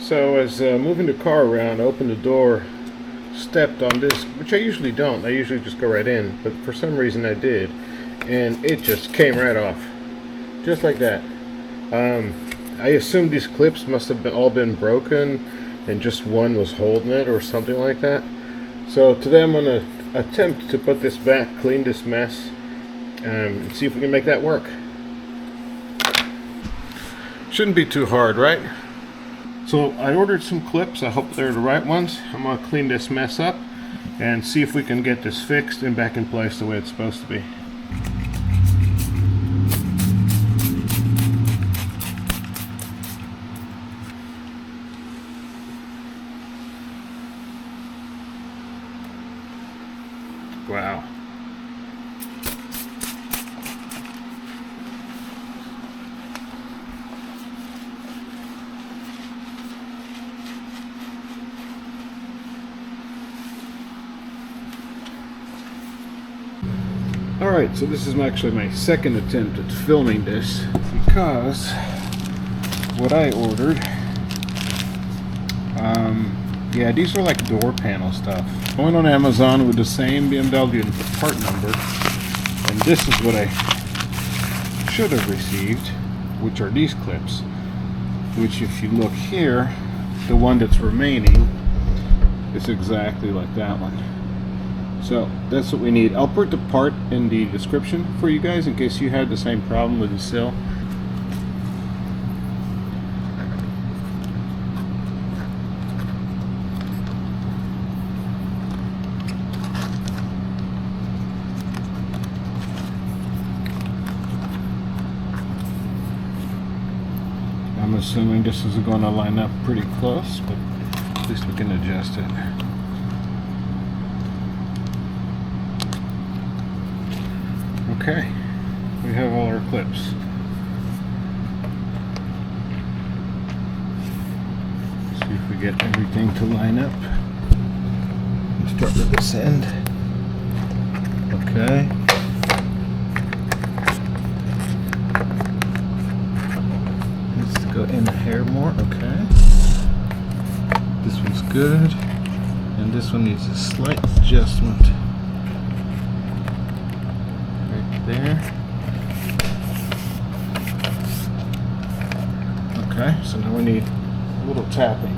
So I was moving the car around, opened the door, stepped on this, which I usually don't. I usually just go right in, but for some reason I did, and it just came right off, just like that. I assume these clips must have all been broken, and just one was holding it or something like that. So today I'm going to attempt to put this back, clean this mess, and see if we can make that work. Shouldn't be too hard, right? So I ordered some clips. I hope they're the right ones. I'm going to clean this mess up and see if we can get this fixed and back in place the way it's supposed to be. Wow. Alright, so this is actually my second attempt at filming this, because what I ordered, yeah, these are like door panel stuff. I went on Amazon with the same BMW part number, and this is what I should have received, which are these clips, which if you look here, the one that's remaining is exactly like that one. So that's what we need. I'll put the part in the description for you guys in case you had the same problem with the Sill. I'm assuming this is going to line up pretty close, but at least we can adjust it. Okay, we have all our clips. See if we get everything to line up. Let's start with this end. Okay. Let's go in a hair more. Okay. This one's good. And this one needs a slight adjustment. There. Okay, so now we need a little tapping.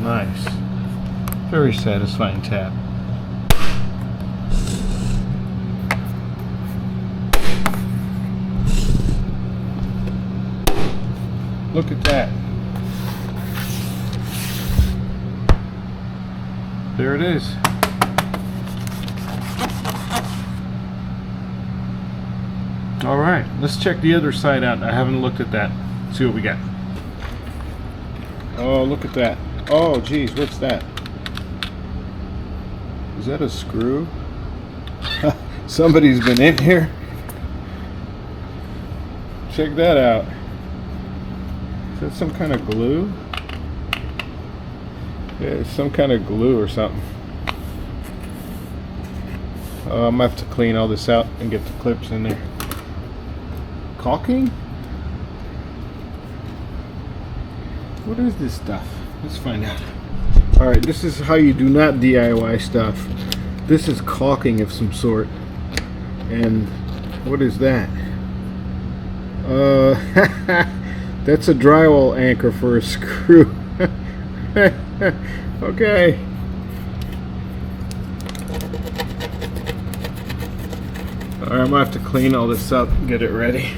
Nice. Very satisfying tap. Look at that. There it is. Alright, let's check the other side out. I haven't looked at that. See what we got. Oh, look at that. Oh, geez, what's that? Is that a screw? Somebody's been in here. Check that out. Is that some kind of glue? Yeah, it's some kind of glue or something. I'm gonna have to clean all this out and get the clips in there. Caulking? What is this stuff? Let's find out. Alright, this is how you do not DIY stuff. This is caulking of some sort. And what is that? That's a drywall anchor for a screw. Okay. Alright, I'm gonna have to clean all this up and get it ready.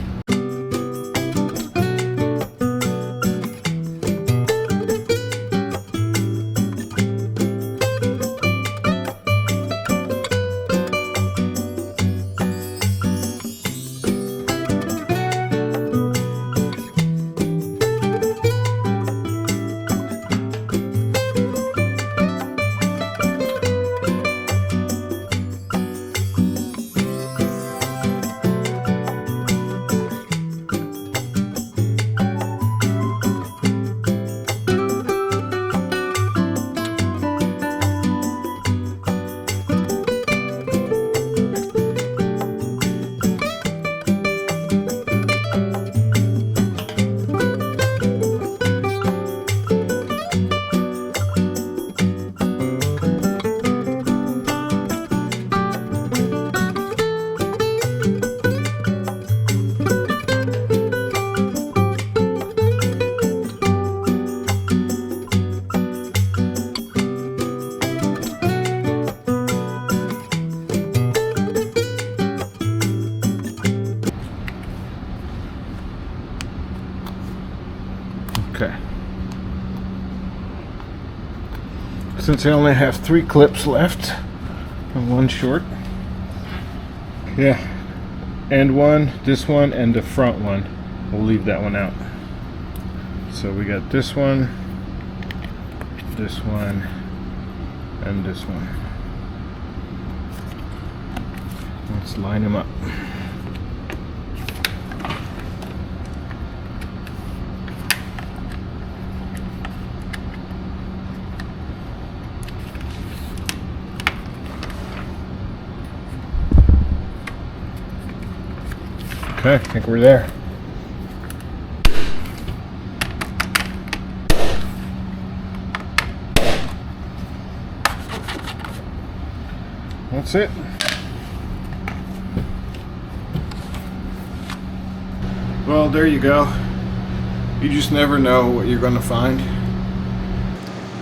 since I only have 3 clips left and 1 short. Yeah, and one, this one, and the front one. We'll leave that one out. So we got this one, and this one. Let's line them up. Okay, I think we're there. That's it. Well, there you go. You just never know what you're going to find.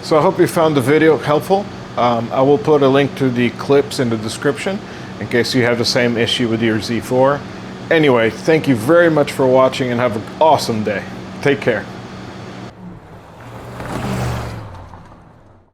So I hope you found the video helpful. I will put a link to the clips in the description in case you have the same issue with your Z4. Anyway, thank you very much for watching and have an awesome day. Take care.